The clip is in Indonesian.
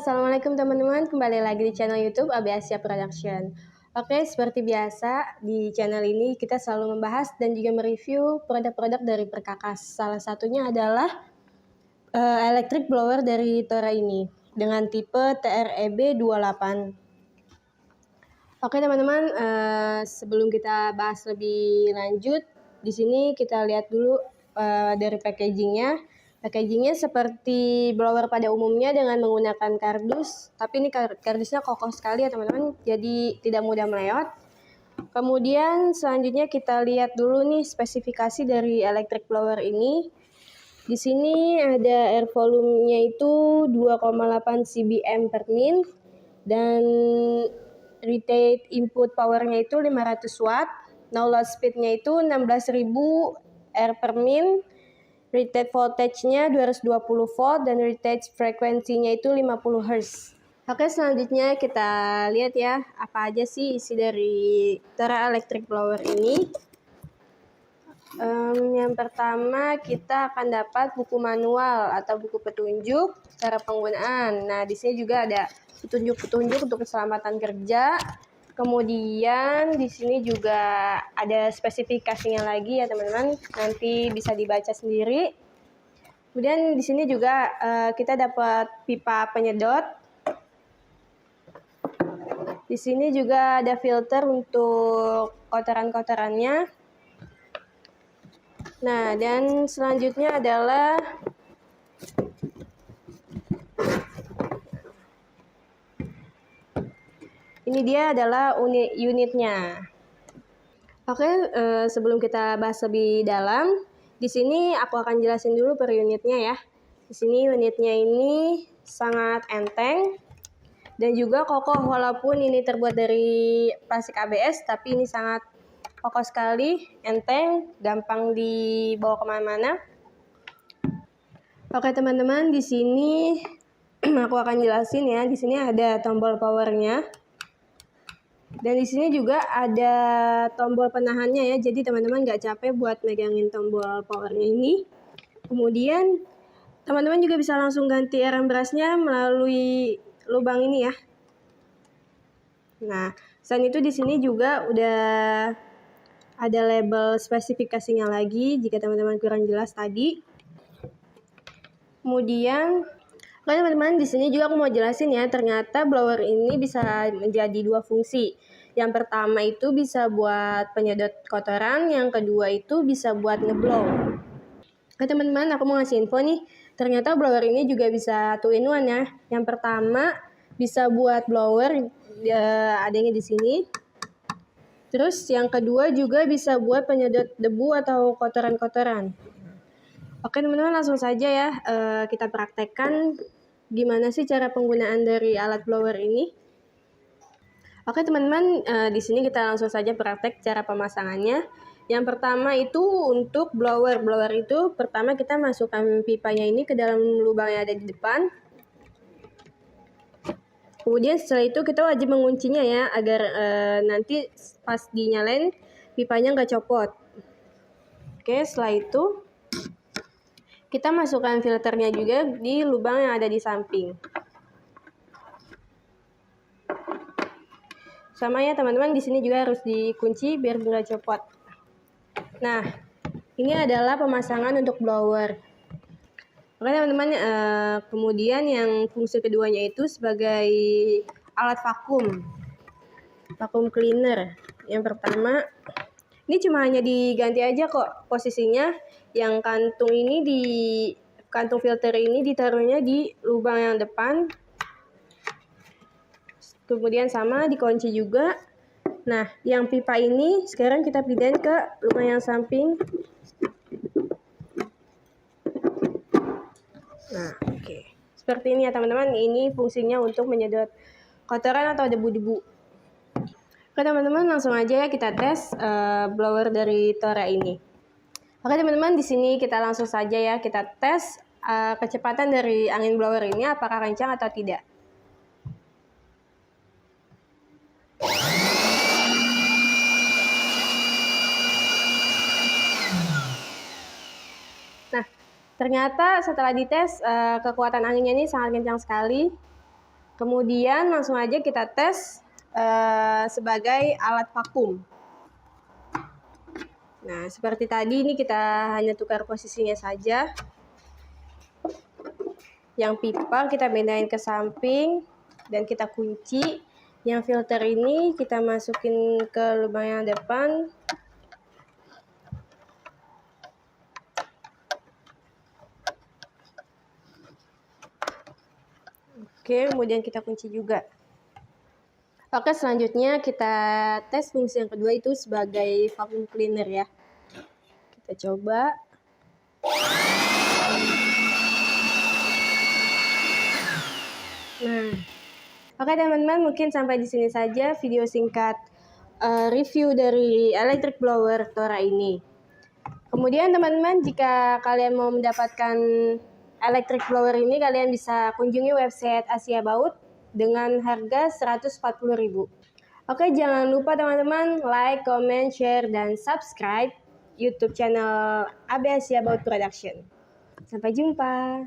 Assalamualaikum teman-teman, kembali lagi di channel YouTube AB Asia Production. Oke, seperti biasa di channel ini kita selalu membahas dan juga mereview produk-produk dari Perkakas. Salah satunya adalah electric blower dari Tora ini dengan tipe TREB28. Oke teman-teman, sebelum kita bahas lebih lanjut, di sini kita lihat dulu dari packagingnya. Packagingnya seperti blower pada umumnya dengan menggunakan kardus, tapi ini kardusnya kokoh sekali ya teman-teman, jadi tidak mudah melewat. Kemudian selanjutnya kita lihat dulu nih spesifikasi dari electric blower ini. Di sini ada air volumenya itu 2,8 cbm per min dan rated input powernya itu 500 watt, no load speednya itu 16.000 R per min. Rated voltage-nya 220 volt dan rated frekuensinya itu 50 Hz. Oke, selanjutnya kita lihat ya, apa aja sih isi dari Tora Electric Blower ini. Yang pertama kita akan dapat buku manual atau buku petunjuk cara penggunaan. Nah, di sini juga ada petunjuk-petunjuk untuk keselamatan kerja. Kemudian di sini juga ada spesifikasinya lagi ya teman-teman, nanti bisa dibaca sendiri. Kemudian di sini juga kita dapat pipa penyedot. Di sini juga ada filter untuk kotoran-kotorannya. Nah, dan selanjutnya adalah ini dia adalah unitnya. Oke, sebelum kita bahas lebih dalam, di sini aku akan jelasin dulu per unitnya ya. Di sini unitnya ini sangat enteng dan juga kokoh, walaupun ini terbuat dari plastik ABS, tapi ini sangat kokoh sekali, enteng, gampang dibawa kemana-mana. Oke teman-teman, di sini aku akan jelasin ya. Di sini ada tombol powernya. Dan di sini juga ada tombol penahannya ya, jadi teman-teman nggak capek buat megangin tombol powernya ini. Kemudian teman-teman juga bisa langsung ganti arang berasnya melalui lubang ini ya. Nah, selain itu di sini juga udah ada label spesifikasinya lagi jika teman-teman kurang jelas tadi. Kemudian teman-teman, di sini juga aku mau jelasin ya, ternyata blower ini bisa menjadi dua fungsi. Yang pertama itu bisa buat penyedot kotoran, yang kedua itu bisa buat ngeblow. Oke teman-teman, aku mau ngasih info nih, ternyata blower ini juga bisa 2-in-1 ya. Yang pertama bisa buat blower, adanya di sini. Terus yang kedua juga bisa buat penyedot debu atau kotoran-kotoran. Oke teman-teman, langsung saja ya kita praktekkan gimana sih cara penggunaan dari alat blower ini. Oke teman-teman, di sini kita langsung saja praktek cara pemasangannya. Yang pertama itu untuk blower itu pertama kita masukkan pipanya ini ke dalam lubang yang ada di depan. Kemudian setelah itu kita wajib menguncinya ya, agar nanti pas dinyalain pipanya nggak copot. Oke, setelah itu kita masukkan filternya juga di lubang yang ada di samping. Sama ya teman-teman, di sini juga harus dikunci biar nggak copot. Nah, ini adalah pemasangan untuk blower. Oke teman-teman, kemudian yang fungsi keduanya itu sebagai alat vakum cleaner. Yang pertama, ini cuma hanya diganti aja kok posisinya. Yang kantung filter ini ditaruhnya di lubang yang depan. Kemudian sama dikunci juga. Nah, yang pipa ini sekarang kita pindahin ke lubang yang samping. Nah, oke. Seperti ini ya teman-teman. Ini fungsinya untuk menyedot kotoran atau debu-debu. Oke teman-teman, langsung aja ya kita tes blower dari Tora ini. Oke teman-teman, di sini kita langsung saja ya kita tes kecepatan dari angin blower ini apakah kencang atau tidak. Nah, ternyata setelah dites kekuatan anginnya ini sangat kencang sekali. Kemudian langsung aja kita tes sebagai alat vakum. Nah, seperti tadi ini kita hanya tukar posisinya saja. Yang pipa kita pindahin ke samping dan kita kunci. Yang filter ini kita masukin ke lubang yang depan. Oke, kemudian kita kunci juga. Oke, selanjutnya kita tes fungsi yang kedua itu sebagai vacuum cleaner ya. Kita coba. Nah, oke teman-teman, mungkin sampai di sini saja video singkat review dari electric blower Tora ini. Kemudian teman-teman, jika kalian mau mendapatkan electric blower ini, kalian bisa kunjungi website Asia Baut dengan harga 140.000. Oke, jangan lupa teman-teman like, comment, share, dan subscribe YouTube channel AB Asia Baut Production. Sampai jumpa.